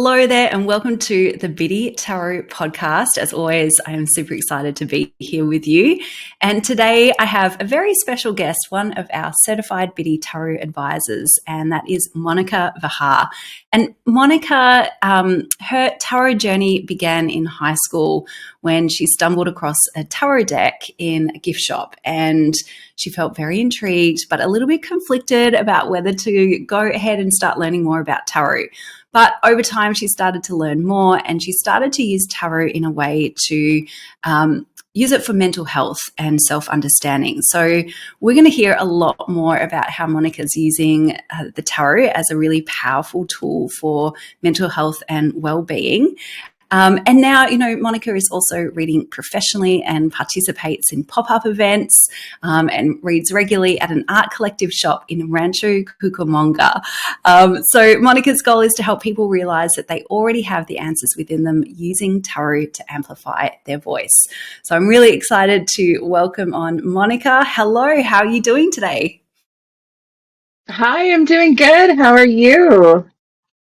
Hello there and welcome to the Biddy Tarot podcast. As always, I am super excited to be here with you. And today I have a very special guest, one of our certified Biddy Tarot advisors, and that is Monica Vejar. And Monica, her tarot journey began in high school when she stumbled across a tarot deck in a gift shop, and she felt very intrigued but a little bit conflicted about whether to go ahead and start learning more about tarot. But over time, she started to learn more, and she started to use tarot in a way to use it for mental health and self-understanding. So we're going to hear a lot more about how Monica's using the tarot as a really powerful tool for mental health and well-being. And now, Monica is also reading professionally and participates in pop-up events and reads regularly at an art collective shop in Rancho Cucamonga. So Monica's goal is to help people realize that they already have the answers within them using tarot to amplify their voice. So I'm really excited to welcome on Monica. Hello, how are you doing today? Hi, I'm doing good. How are you?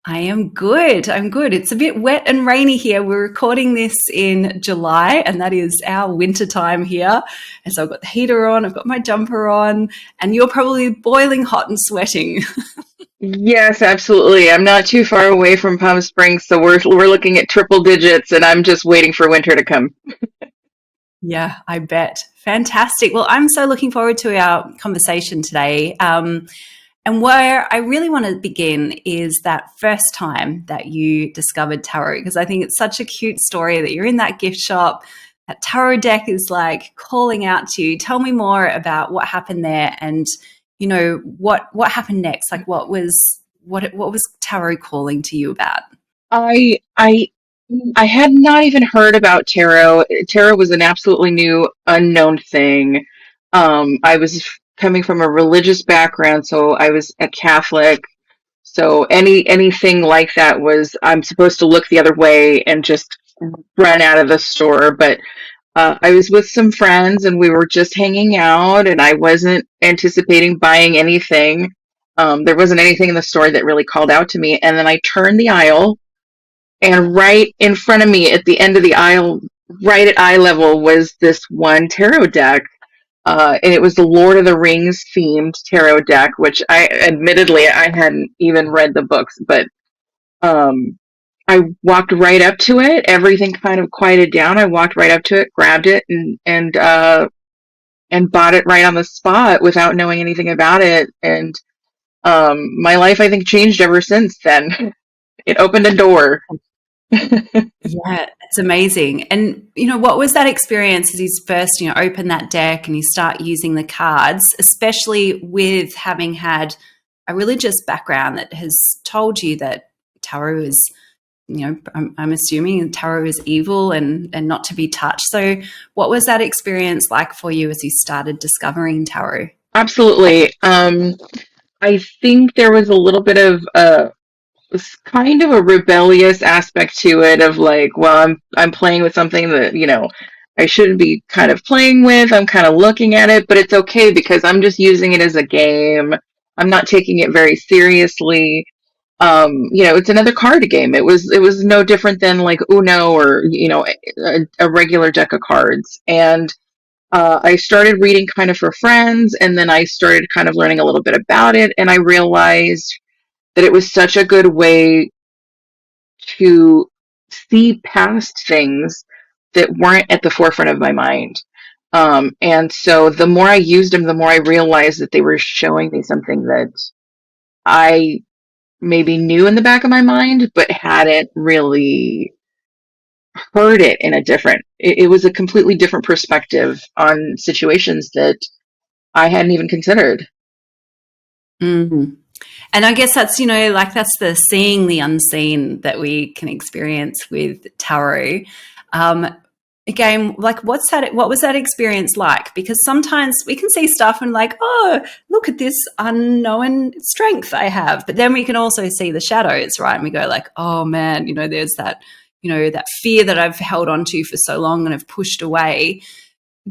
I am good. I'm good. It's a bit wet and rainy here. We're recording this in July, and that is our winter time here. And so I've got the heater on, I've got my jumper on, and you're probably boiling hot and sweating. Yes, absolutely. I'm not too far away from Palm Springs, so we're looking at triple digits, and I'm just waiting for winter to come. Yeah, I bet. Fantastic. Well, I'm so looking forward to our conversation today. And where I really want to begin is that first time that you discovered tarot, because I think it's such a cute story that you're in that gift shop, that tarot deck is like calling out to you. Tell me more about what happened there, and what happened next. Like what was tarot calling to you about? I I I had not even heard about tarot. Tarot was an absolutely new, unknown thing. I was coming from a religious background, so I was a Catholic. So anything like that was I'm supposed to look the other way and just run out of the store. But I was with some friends and we were just hanging out, and I wasn't anticipating buying anything. There wasn't anything in the store that really called out to me. And then I turned the aisle, and right in front of me at the end of the aisle, right at eye level, was this one tarot deck. And it was the Lord of the Rings themed tarot deck, which I hadn't even read the books, but um, I walked right up to it. Everything kind of quieted down. I walked right up to it, grabbed it, and bought it right on the spot without knowing anything about it. And my life, I think, changed ever since then. It opened a door. Yeah, it's amazing. And, what was that experience as you first, open that deck and you start using the cards, especially with having had a religious background that has told you that tarot is, I'm assuming tarot is evil and not to be touched. So what was that experience like for you as you started discovering tarot? Absolutely. I think there was a little bit of was kind of a rebellious aspect to it of like, well, I'm playing with something that, I shouldn't be kind of playing with. I'm kind of looking at it, but it's okay because I'm just using it as a game. I'm not taking it very seriously. It's another card game. It was no different than like Uno or, a regular deck of cards. And I started reading kind of for friends, and then I started kind of learning a little bit about it, and I realized that it was such a good way to see past things that weren't at the forefront of my mind. And so the more I used them, the more I realized that they were showing me something that I maybe knew in the back of my mind, but hadn't really heard it in it was a completely different perspective on situations that I hadn't even considered. Mm-hmm. And I guess that's, that's the seeing the unseen that we can experience with tarot. Again, like what was that experience like? Because sometimes we can see stuff and like, oh, look at this unknown strength I have. But then we can also see the shadows, right? And we go like, oh man, there's that, that fear that I've held on to for so long and have pushed away.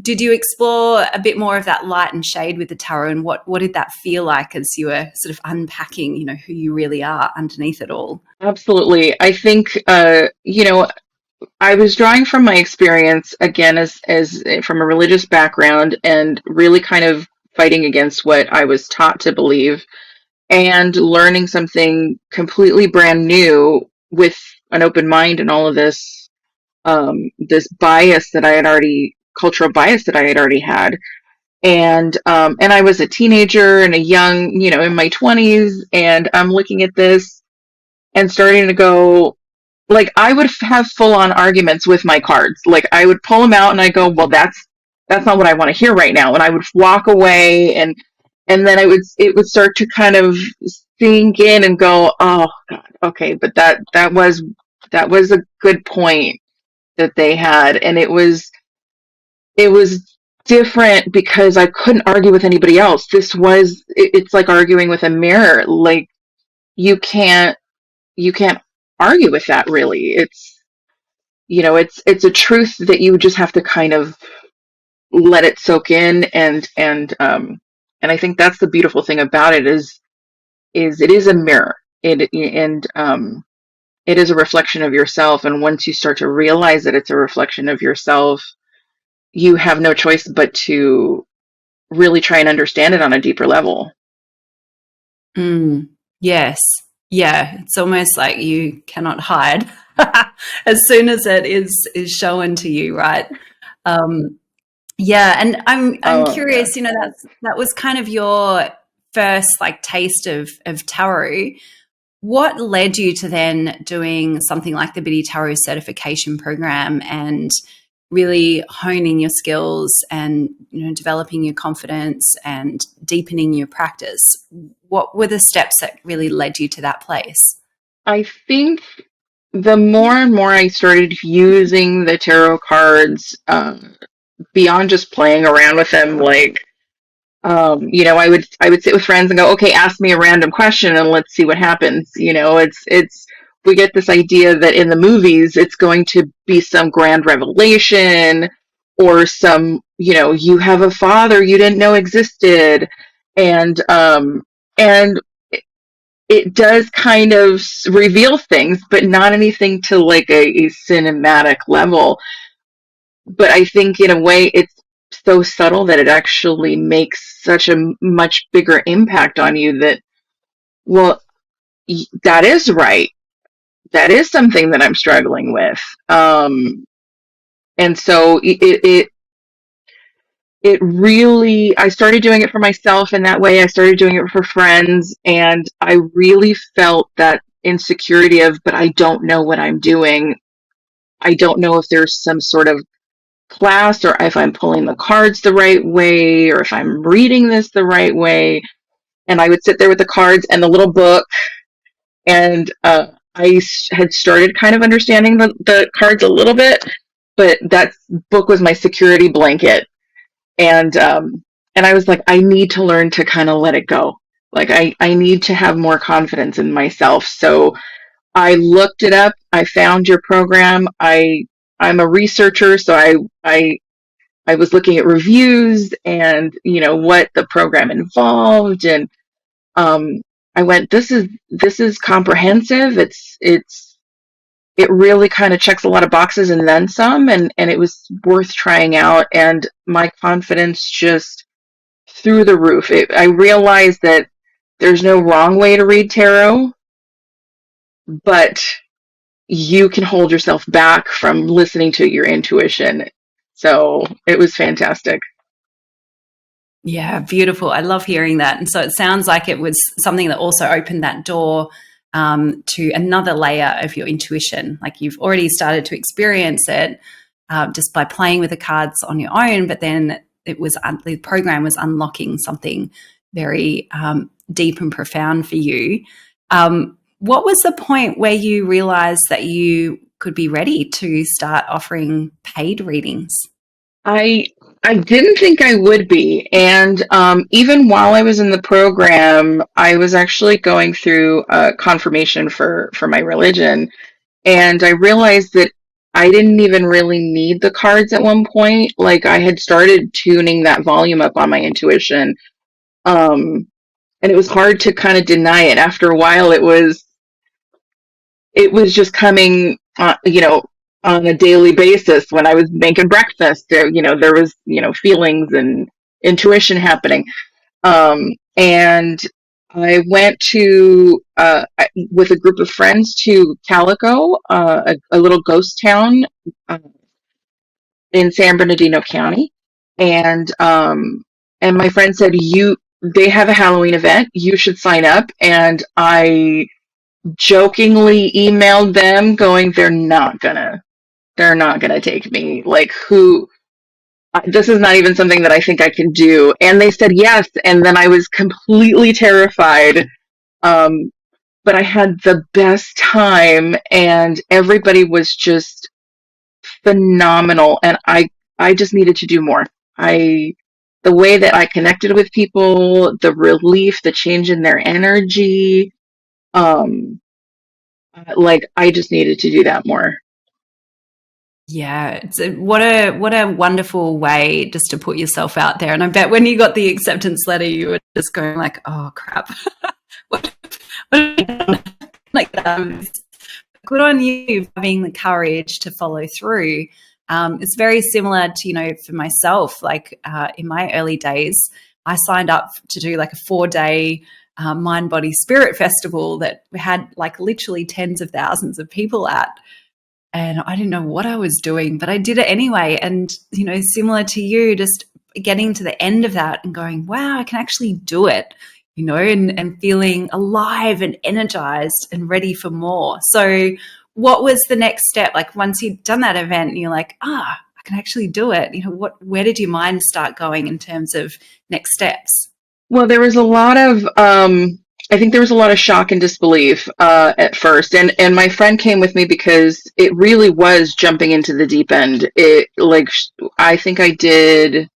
did you explore a bit more of that light and shade with the tarot, and what did that feel like as you were sort of unpacking, who you really are underneath it all? Absolutely. I think, I was drawing from my experience again as from a religious background and really kind of fighting against what I was taught to believe and learning something completely brand new with an open mind and all of this bias that I had already cultural bias that I had already had. And I was a teenager and a young, in my 20s, and I'm looking at this and starting to go, like, I would have full on arguments with my cards. Like, I would pull them out and I go, well, that's not what I want to hear right now. And I would walk away, and then it would start to kind of sink in and go, oh God, okay, but that was a good point that they had. And it was different because I couldn't argue with anybody else. It's like arguing with a mirror. Like, you can't argue with that, really. It's a truth that you just have to kind of let it soak in. And I think that's the beautiful thing about it is it is a mirror. It is a reflection of yourself, and once you start to realize that it's a reflection of yourself, you have no choice but to really try and understand it on a deeper level. Mm, yes. Yeah. It's almost like you cannot hide as soon as it is shown to you, right? Um, yeah, and I'm Oh yeah. curious, that was kind of your first like taste of tarot. What led you to then doing something like the Biddy Tarot certification program and really honing your skills and developing your confidence and deepening your practice? What were the steps that really led you to that place? I think the more and more I started using the tarot cards, beyond just playing around with them, like, I would sit with friends and go, okay, ask me a random question and let's see what happens. It's we get this idea that in the movies it's going to be some grand revelation, or some, you have a father you didn't know existed. And it does kind of reveal things, but not anything to like a cinematic level. But I think in a way it's so subtle that it actually makes such a much bigger impact on you that, well, that is right. That is something that I'm struggling with. And so it really, I started doing it for myself in that way. I started doing it for friends, and I really felt that insecurity of, but I don't know what I'm doing. I don't know if there's some sort of class, or if I'm pulling the cards the right way, or if I'm reading this the right way. And I would sit there with the cards and the little book, and had started kind of understanding the cards a little bit, but that book was my security blanket. And I was like, I need to learn to kind of let it go. Like, I need to have more confidence in myself. So I looked it up. I found your program. I'm a researcher, so I was looking at reviews and, what the program involved. And um I went, this is comprehensive. It really kind of checks a lot of boxes and then some, and it was worth trying out, and my confidence just through the roof. I realized that there's no wrong way to read tarot, but you can hold yourself back from listening to your intuition. So it was fantastic. Yeah, beautiful. I love hearing that. And so it sounds like it was something that also opened that door to another layer of your intuition. Like you've already started to experience it just by playing with the cards on your own, but then the program was unlocking something very deep and profound for you. What was the point where you realized that you could be ready to start offering paid readings? I I didn't think I would be, and even while I was in the program, I was actually going through confirmation for my religion, and I realized that I didn't even really need the cards at one point. Like I had started tuning that volume up on my intuition. And it was hard to kind of deny it. After a while, it was just coming, on a daily basis when I was making breakfast. There was, feelings and intuition happening. And I went with a group of friends to Calico, a little ghost town uh, in San Bernardino County, and my friend said, they have a Halloween event. You should sign up. And I jokingly emailed them, going, they're not gonna take me. Like, who? This is not even something that I think I can do. And they said yes. And then I was completely terrified. Um, but I had the best time, and everybody was just phenomenal. And I just needed to do more. The way that I connected with people, the relief, the change in their energy, um, like I just needed to do that more. Yeah, what a wonderful way just to put yourself out there. And I bet when you got the acceptance letter, you were just going like, "Oh crap, what, what have I done?" Like, good on you for having the courage to follow through. It's very similar to, for myself. Like in my early days, I signed up to do like a 4-day mind, body, spirit festival that had like literally tens of thousands of people at. And I didn't know what I was doing, but I did it anyway. And, similar to you, just getting to the end of that and going, wow, I can actually do it, and feeling alive and energized and ready for more. So what was the next step? Like once you'd done that event and you're like, I can actually do it. Where did your mind start going in terms of next steps? Well, there was a lot of, I think there was a lot of shock and disbelief at first, and my friend came with me because it really was jumping into the deep end. I think I did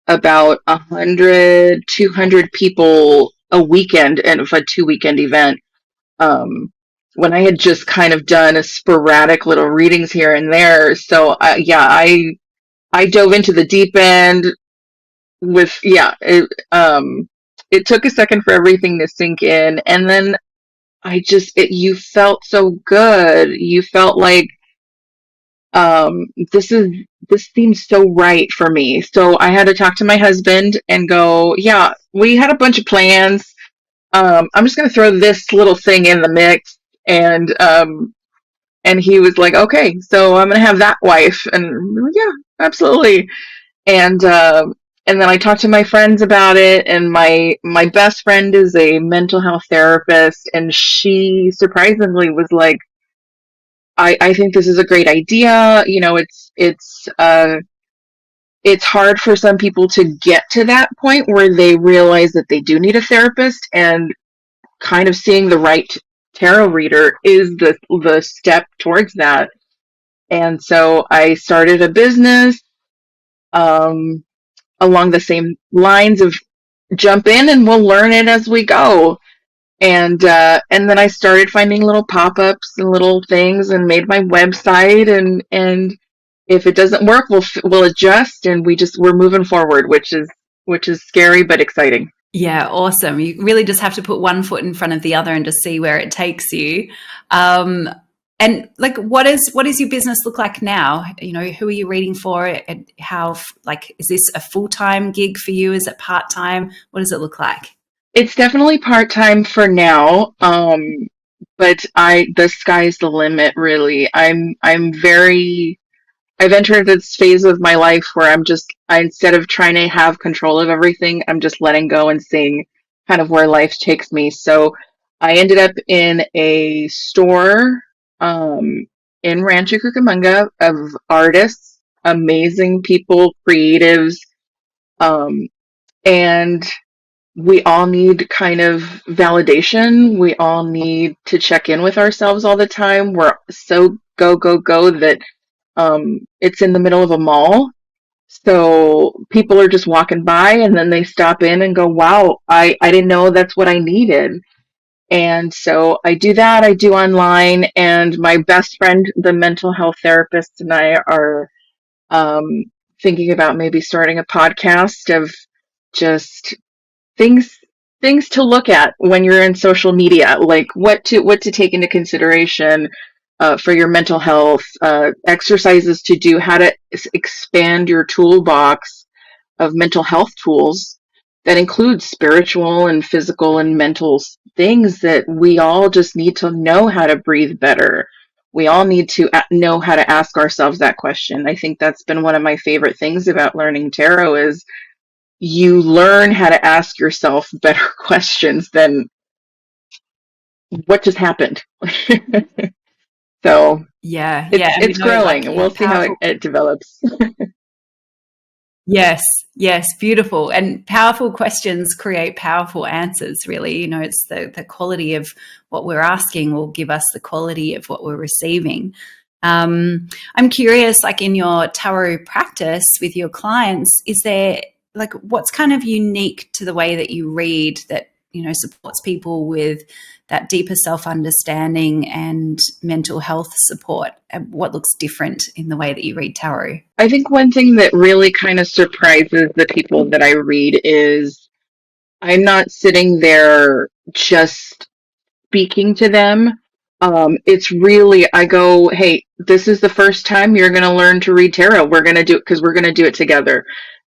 about 100, 200 people a weekend, and of a 2 weekend event. Um, when I had just kind of done a sporadic little readings here and there. So yeah, I dove into the deep end it took a second for everything to sink in, and then you felt so good. You felt like, this seems so right for me. So I had to talk to my husband and go, yeah, we had a bunch of plans. I'm just going to throw this little thing in the mix. And he was like, okay, so I'm going to have that wife. And we were like, yeah, absolutely. And then I talked to my friends about it, and my best friend is a mental health therapist, and she surprisingly was like, I think this is a great idea. It's hard for some people to get to that point where they realize that they do need a therapist, and kind of seeing the right tarot reader is the step towards that. And so I started a business, um, along the same lines of jump in and we'll learn it as we go. And then I started finding little pop-ups and little things, and made my website, and if it doesn't work, we'll adjust, and we're moving forward, which is scary but exciting. Yeah, awesome. You really just have to put one foot in front of the other and just see where it takes you. And like, what is your business look like now? Who are you reading for, and how, like, is this a full-time gig for you? Is it part-time? What does it look like? It's definitely part-time for now. But the sky's the limit, really. I've entered this phase of my life where instead of trying to have control of everything, I'm just letting go and seeing kind of where life takes me. So I ended up in a store, in Rancho Cucamonga, of artists, amazing people, creatives, um, and we all need kind of validation. We all need to check in with ourselves all the time. We're so go, go, go that it's in the middle of a mall. So people are just walking by, and then they stop in and go, wow, I didn't know that's what I needed. And so I do that. I do online, and my best friend, the mental health therapist, and I are um, thinking about maybe starting a podcast of just things things to look at when you're in social media, like what to take into consideration for your mental health, exercises to do, how to expand your toolbox of mental health tools that includes spiritual and physical and mental things that we all just need to know how to breathe better. We all need to know how to ask ourselves that question. I think that's been one of my favorite things about learning tarot is you learn how to ask yourself better questions than what just happened. So Yeah, it's yeah. And we it's know, growing, like, and we'll see how powerful. it develops. Yes, yes, beautiful. And powerful questions create powerful answers, really. It's the quality of what we're asking will give us the quality of what we're receiving. I'm curious, like in your tarot practice with your clients, is there like what's kind of unique to the way that you read that, supports people with that deeper self understanding and mental health support? And what looks different in the way that you read tarot? I think one thing that really kind of surprises the people that I read is I'm not sitting there just speaking to them. It's really, I go, hey, this is the first time you're going to learn to read tarot. We're going to do it because we're going to do it together.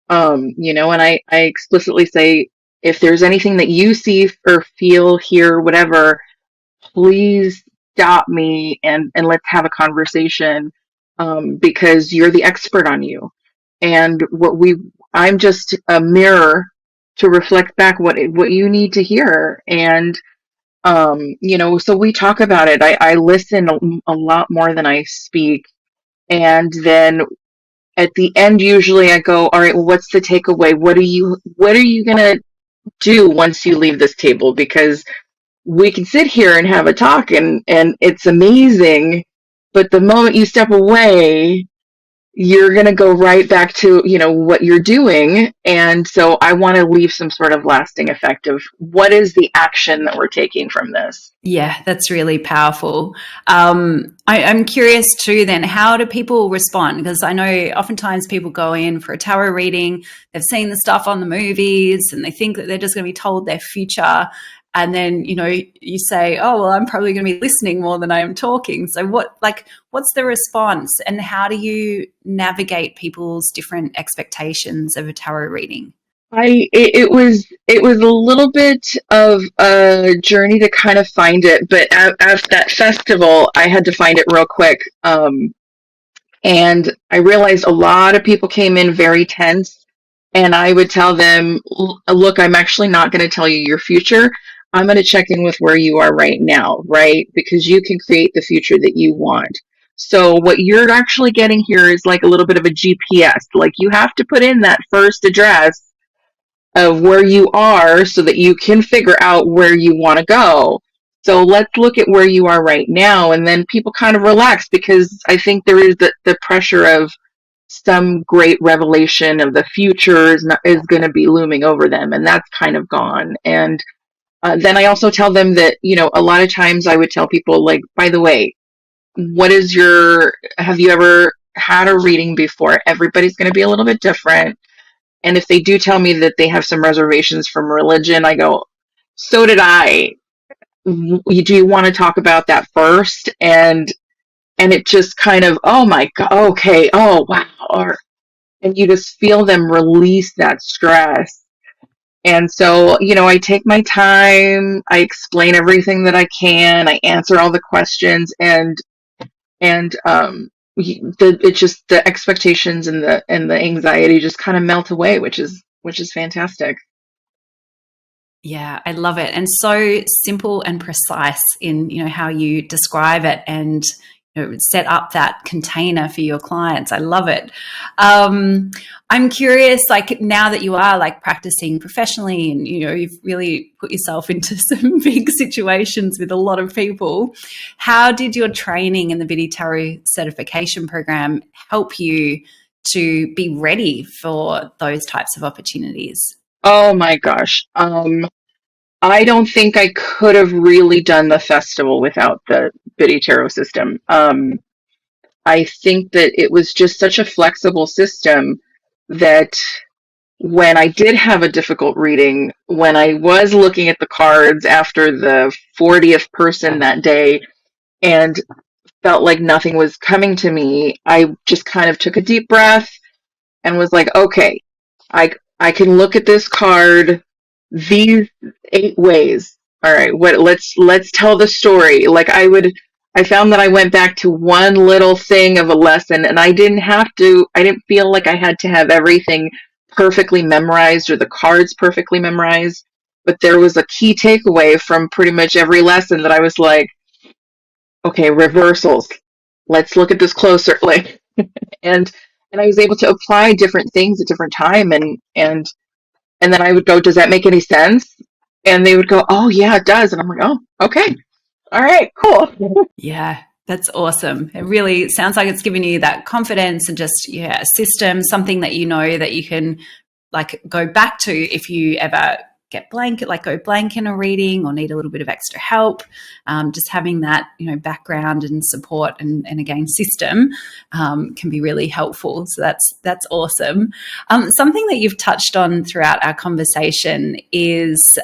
And I explicitly say, if there's anything that you see or feel, hear, whatever, please stop me and let's have a conversation, because you're the expert on you. And I'm just a mirror to reflect back what you need to hear. And so we talk about it. I listen a lot more than I speak. And then at the end, usually I go, all right, well, what's the takeaway? What are you going to do once you leave this table? Because we can sit here and have a talk and it's amazing. But the moment you step away, you're going to go right back to, what you're doing. And so I want to leave some sort of lasting effect of what is the action that we're taking from this. Yeah, that's really powerful. I'm curious too, then, how do people respond? Because I know oftentimes people go in for a tarot reading, they've seen the stuff on the movies, and they think that they're just going to be told their future. And then, you say, oh, well, I'm probably going to be listening more than I am talking. So what's the response, and how do you navigate people's different expectations of a tarot reading? It was a little bit of a journey to kind of find it, but at that festival, I had to find it real quick. And I realized a lot of people came in very tense, and I would tell them, look, I'm actually not going to tell you your future. I'm going to check in with where you are right now, right? Because you can create the future that you want. So what you're actually getting here is like a little bit of a GPS. Like you have to put in that first address of where you are so that you can figure out where you want to go. So let's look at where you are right now, and then people kind of relax, because I think there is the pressure of some great revelation of the future is going to be looming over them, and that's kind of gone. And then I also tell them that, a lot of times I would tell people, like, by the way, have you ever had a reading before? Everybody's going to be a little bit different. And if they do tell me that they have some reservations from religion, I go, so did I. Do you want to talk about that first? And it just kind of, oh my God, okay, oh wow. And you just feel them release that stress. And so, I take my time, I explain everything that I can, I answer all the questions, and it's just the expectations and the anxiety just kind of melt away, which is fantastic. Yeah, I love it. And so simple and precise in, how you describe it and set up that container for your clients. I love it. I'm curious, like now that you are like practicing professionally and, you've really put yourself into some big situations with a lot of people, how did your training in the Biddy Tarot certification program help you to be ready for those types of opportunities? Oh my gosh. I don't think I could have really done the festival without the Biddy Tarot system. I think that it was just such a flexible system that when I did have a difficult reading, when I was looking at the cards after the 40th person that day and felt like nothing was coming to me, I just kind of took a deep breath and was like, okay, I can look at this card these 8 ways. All right, let's tell the story. Like I found that I went back to one little thing of a lesson, and I didn't feel like I had to have everything perfectly memorized or the cards perfectly memorized, but there was a key takeaway from pretty much every lesson that I was like, okay, reversals. Let's look at this closer. Like, and and I was able to apply different things at different time, and then I would go, does that make any sense? And they would go, oh yeah, it does. And I'm like, oh, okay. All right, cool. Yeah, that's awesome. It really sounds like it's giving you that confidence and just, yeah, a system, something that you know that you can like go back to if you ever get blank, like go blank in a reading or need a little bit of extra help. Just having that, you know, background and support and again, system can be really helpful. So that's awesome. Something that you've touched on throughout our conversation is,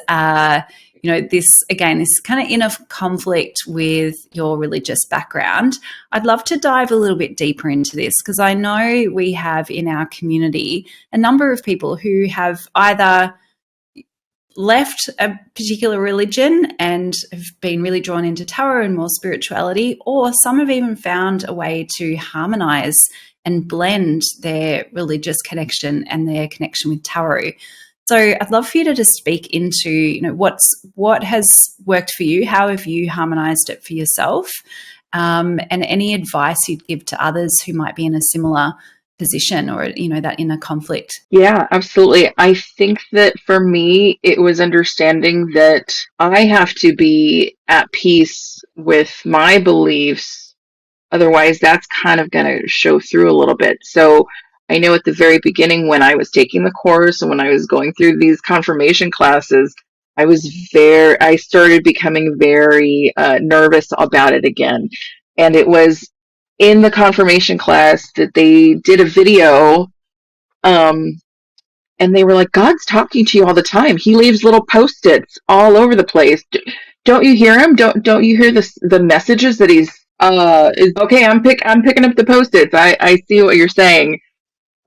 you know, this again, this kind of inner conflict with your religious background. I'd love to dive a little bit deeper into this because I know we have in our community a number of people who have either left a particular religion and have been really drawn into tarot and more spirituality, or some have even found a way to harmonize and blend their religious connection and their connection with tarot. So I'd love for you to just speak into, you know, what has worked for you, how have you harmonized it for yourself, and any advice you'd give to others who might be in a similar position or, you know, that inner conflict. Yeah, absolutely. I think that for me, it was understanding that I have to be at peace with my beliefs. Otherwise, that's kind of going to show through a little bit. So I know at the very beginning when I was taking the course and when I was going through these confirmation classes, I started becoming very nervous about it again. And it was in the confirmation class that they did a video, um, and they were like, God's talking to you all the time. He leaves little post-its all over the place. Don't you hear him? Don't you hear the messages that he's is okay, I'm picking up the post-its. I see what you're saying.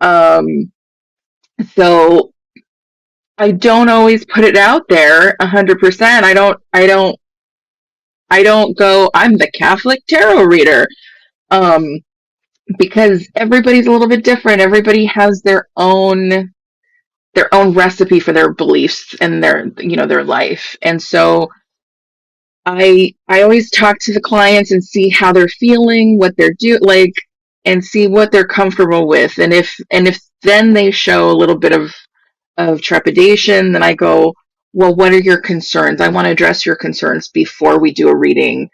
Um, so I don't always put it out there 100%. I don't go, I'm the Catholic tarot reader. Um, because everybody's a little bit different. Everybody has their own recipe for their beliefs and their life. And so I always talk to the clients and see how they're feeling, what they're like, and see what they're comfortable with. And if then they show a little bit of trepidation, then I go, well, what are your concerns? I want to address your concerns before we do a reading.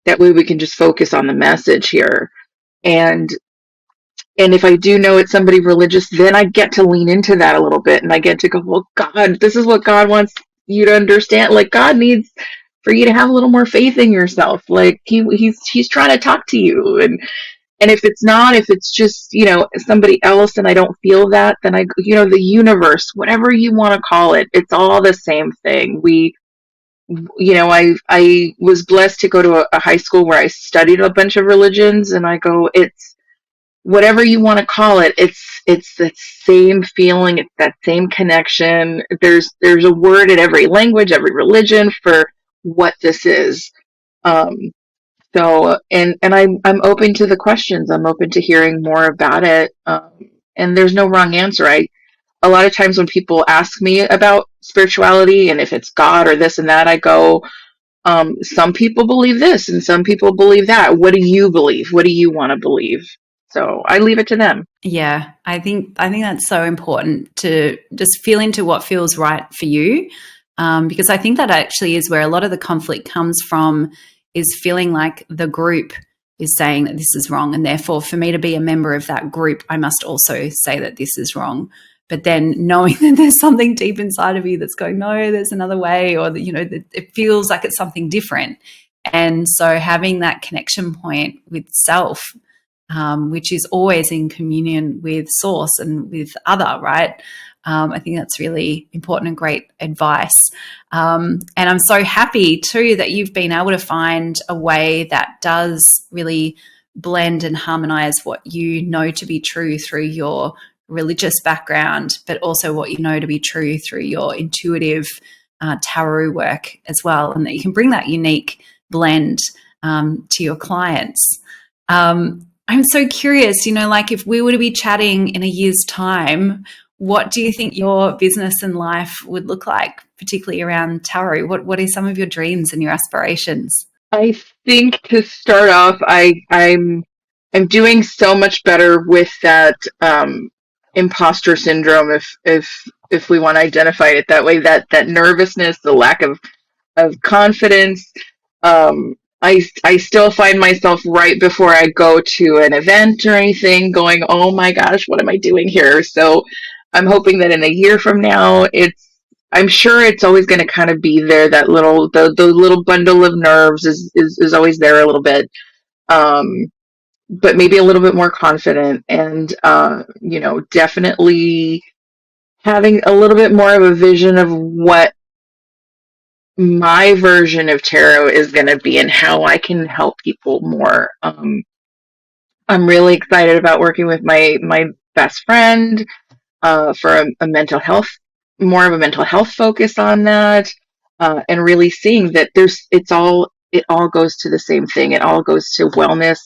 That way we can just focus on the message here. And if I do know it's somebody religious, then I get to lean into that a little bit and I get to go, well, God, this is what God wants you to understand. Like God needs for you to have a little more faith in yourself. Like he's trying to talk to you. And if it's not, if it's just, somebody else and I don't feel that, then the universe, whatever you want to call it, it's all the same thing. I was blessed to go to a high school where I studied a bunch of religions, and I go, it's whatever you want to call it, it's that same feeling, it's that same connection. There's a word in every language, every religion for what this is. I'm open to the questions. I'm open to hearing more about it. And there's no wrong answer. A lot of times when people ask me about spirituality and if it's God or this and that, I go, some people believe this and some people believe that. What do you believe? What do you want to believe? So I leave it to them. Yeah, I think that's so important to just feel into what feels right for you, because I think that actually is where a lot of the conflict comes from, is feeling like the group is saying that this is wrong, and therefore for me to be a member of that group, I must also say that this is wrong. but then knowing that there's something deep inside of you that's going, no, there's another way, or that, it feels like it's something different. And so having that connection point with self, which is always in communion with source and with other, right? I think that's really important and great advice. And I'm so happy too that you've been able to find a way that does really blend and harmonize what you know to be true through your religious background, but also what you know to be true through your intuitive tarot work as well, and that you can bring that unique blend to your clients. I'm so curious, like if we were to be chatting in a year's time, what do you think your business and life would look like, particularly around tarot? What are some of your dreams and your aspirations? I think to start off, I'm doing so much better with that imposter syndrome, if we want to identify it that way, that nervousness, the lack of confidence. I still find myself right before I go to an event or anything going, oh my gosh, what am I doing here? So I'm hoping that in a year from now, I'm sure it's always going to kind of be there. That the little bundle of nerves is always there a little bit. But maybe a little bit more confident, and, definitely having a little bit more of a vision of what my version of tarot is going to be and how I can help people more. I'm really excited about working with my best friend for a mental health, more of a mental health focus on that, and really seeing that it all goes to the same thing. It all goes to wellness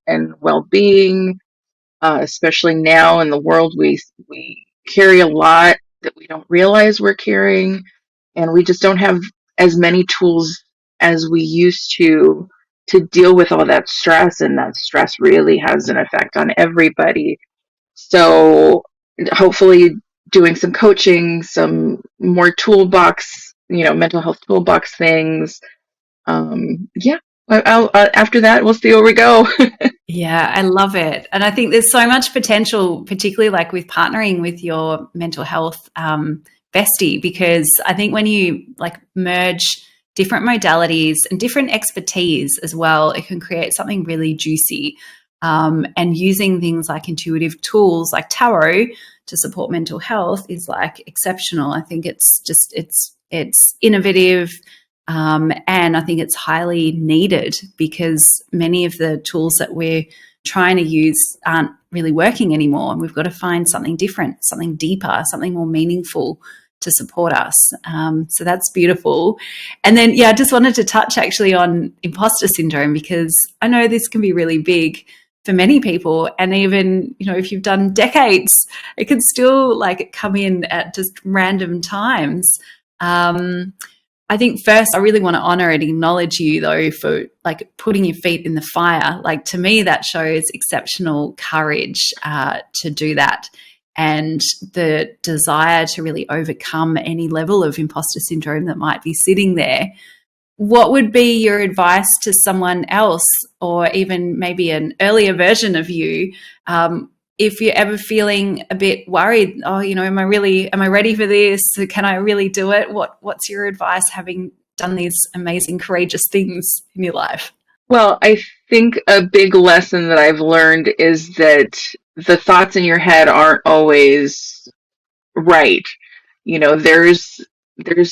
and well-being, especially now in the world. We carry a lot that we don't realize we're carrying, and we just don't have as many tools as we used to deal with all that stress, and that stress really has an effect on everybody. So hopefully doing some coaching, some more toolbox, mental health toolbox things. Yeah, after that, we'll see where we go. Yeah, I love it. And I think there's so much potential, particularly like with partnering with your mental health bestie, because I think when you like merge different modalities and different expertise as well, it can create something really juicy. And using things like intuitive tools like tarot to support mental health is like exceptional. I think it's innovative. And I think it's highly needed because many of the tools that we're trying to use aren't really working anymore. And we've got to find something different, something deeper, something more meaningful to support us. So that's beautiful. And then, yeah, I just wanted to touch actually on imposter syndrome, because I know this can be really big for many people. And even, if you've done decades, it can still like come in at just random times. I think first, I really want to honor and acknowledge you, though, for like putting your feet in the fire. Like to me, that shows exceptional courage to do that, and the desire to really overcome any level of imposter syndrome that might be sitting there. What would be your advice to someone else, or even maybe an earlier version of you, if you're ever feeling a bit worried? Oh, am I ready for this? Can I really do it? What's your advice, having done these amazing, courageous things in your life? Well, I think a big lesson that I've learned is that the thoughts in your head aren't always right. There's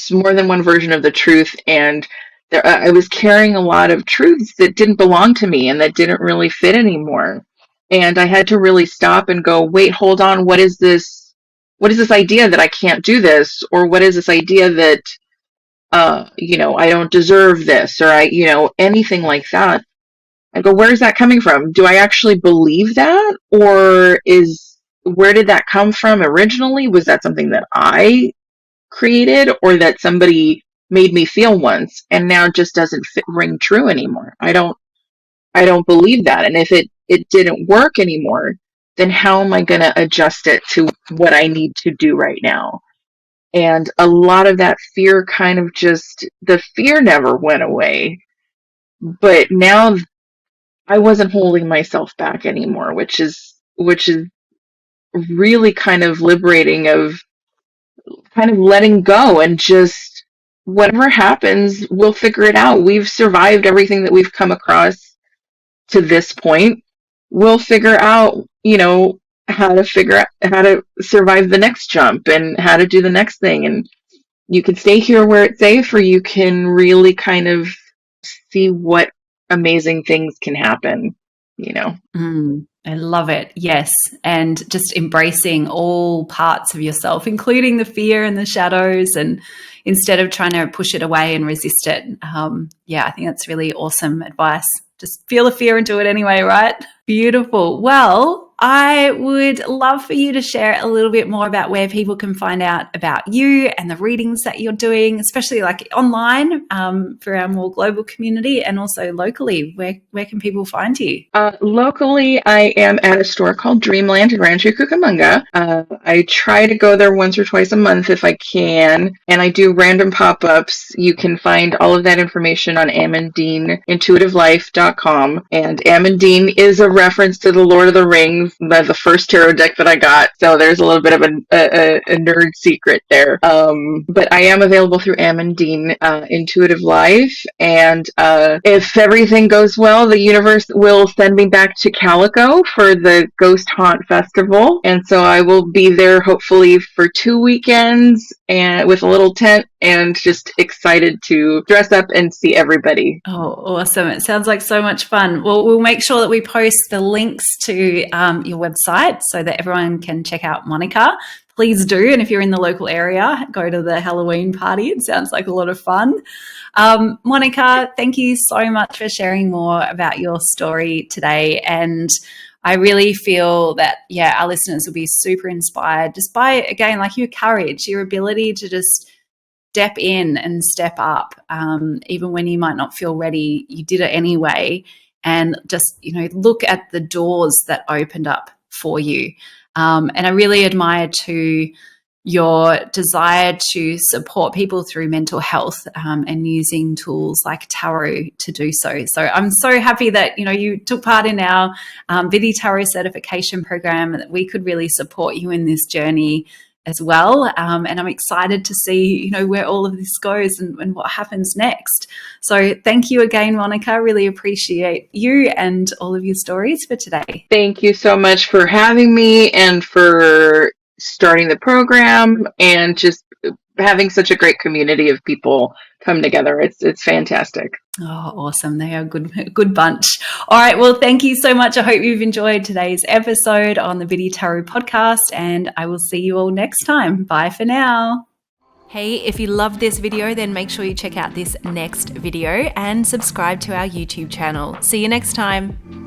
more than one version of the truth, and I was carrying a lot of truths that didn't belong to me and that didn't really fit anymore. And I had to really stop and go, wait, hold on, what is this? What is this idea that I can't do this? Or what is this idea that, I don't deserve this, or anything like that. I go, where is that coming from? Do I actually believe that? Where did that come from originally? Was that something that I created, or that somebody made me feel once and now just doesn't ring true anymore? I don't believe that. And if it didn't work anymore, then how am I going to adjust it to what I need to do right now? And a lot of that fear the fear never went away, but now I wasn't holding myself back anymore, which is really kind of liberating, of kind of letting go and just whatever happens, we'll figure it out. We've survived everything that we've come across to this point. We'll figure out, how to survive the next jump and how to do the next thing. And you can stay here where it's safe, or you can really kind of see what amazing things can happen. I love it. Yes. And just embracing all parts of yourself, including the fear and the shadows, and instead of trying to push it away and resist it. I think that's really awesome advice. Just feel the fear and do it anyway, right? Beautiful. Well, I would love for you to share a little bit more about where people can find out about you and the readings that you're doing, especially like online, for our more global community, and also locally. Where can people find you? Locally, I am at a store called Dreamland in Rancho Cucamonga. I try to go there once or twice a month if I can, and I do random pop-ups. You can find all of that information on AmandeenIntuitiveLife.com, and Amandine is a reference to the Lord of the Rings, the first tarot deck that I got, so there's a little bit of a nerd secret there. But I am available through Amandine Intuitive Life, and if everything goes well, the universe will send me back to Calico for the Ghost Haunt Festival, and so I will be there hopefully for 2 weekends and with a little tent, and just excited to dress up and see everybody. Oh, awesome. It sounds like so much fun. Well, we'll make sure that we post the links to your website so that everyone can check out Monica. Please do. And if you're in the local area, go to the Halloween party. It sounds like a lot of fun. Monica, thank you so much for sharing more about your story today. And I really feel that, our listeners will be super inspired just by, again, like your courage, your ability to just step in and step up. Even when you might not feel ready, you did it anyway. And just, look at the doors that opened up for you. And I really admire too your desire to support people through mental health, and using tools like tarot to do so. So I'm so happy that, you took part in our Biddy Tarot certification program, and that we could really support you in this journey as well. And I'm excited to see, where all of this goes and what happens next. So thank you again, Monica. Really appreciate you and all of your stories for today. Thank you so much for having me and for starting the program and just having such a great community of people come together. It's fantastic. Oh, awesome. They are a good bunch. All right. Well, thank you so much. I hope you've enjoyed today's episode on the Biddy Tarot podcast, and I will see you all next time. Bye for now. Hey, if you loved this video, then make sure you check out this next video and subscribe to our YouTube channel. See you next time.